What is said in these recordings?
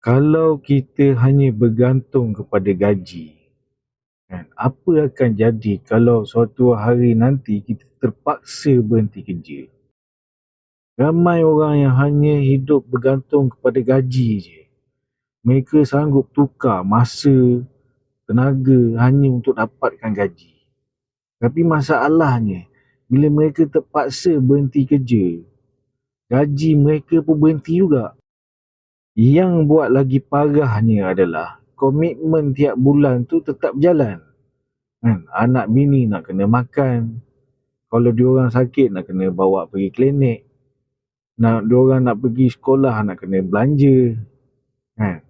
Kalau kita hanya bergantung kepada gaji, kan, apa akan jadi kalau suatu hari nanti kita terpaksa berhenti kerja? Ramai orang yang hanya hidup bergantung kepada gaji je. Mereka sanggup tukar masa, tenaga hanya untuk dapatkan gaji. Tapi masalahnya, bila mereka terpaksa berhenti kerja, gaji mereka pun berhenti juga. Yang buat lagi parahnya adalah komitmen tiap bulan tu tetap berjalan. Kan? Anak bini nak kena makan. Kalau diorang sakit nak kena bawa pergi klinik. Diorang nak pergi sekolah nak kena belanja. Kan?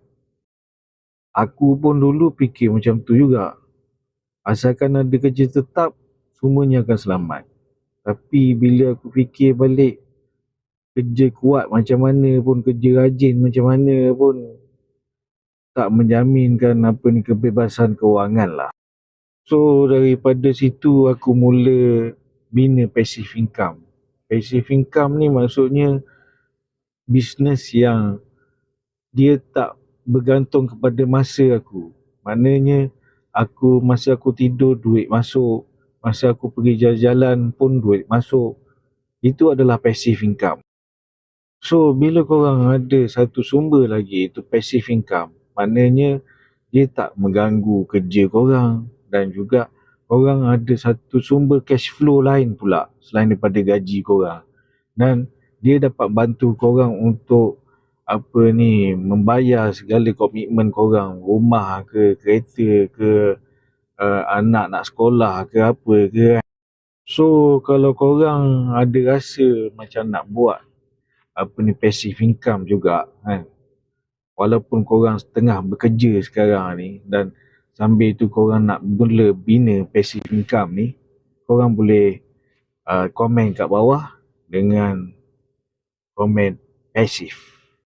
Aku pun dulu fikir macam tu juga. Asalkan ada kerja tetap, semuanya akan selamat. Tapi bila aku fikir balik, kerja kuat macam mana pun, kerja rajin macam mana pun, tak menjaminkan kebebasan kewangan lah. So daripada situ aku mula bina passive income. Passive income ni maksudnya bisnes yang dia tak bergantung kepada masa aku. Maknanya masa aku tidur duit masuk, masa aku pergi jalan-jalan pun duit masuk. Itu adalah passive income. So bila korang ada satu sumber lagi, itu passive income, maknanya dia tak mengganggu kerja korang, dan juga korang ada satu sumber cash flow lain pula selain daripada gaji korang, dan dia dapat bantu korang untuk membayar segala komitmen korang, rumah ke, kereta ke, anak nak sekolah ke apa ke. So kalau korang ada rasa macam nak buat passive income juga, kan, walaupun korang tengah bekerja sekarang ni, dan sambil tu korang nak mula bina passive income ni, korang boleh komen kat bawah dengan komen passive.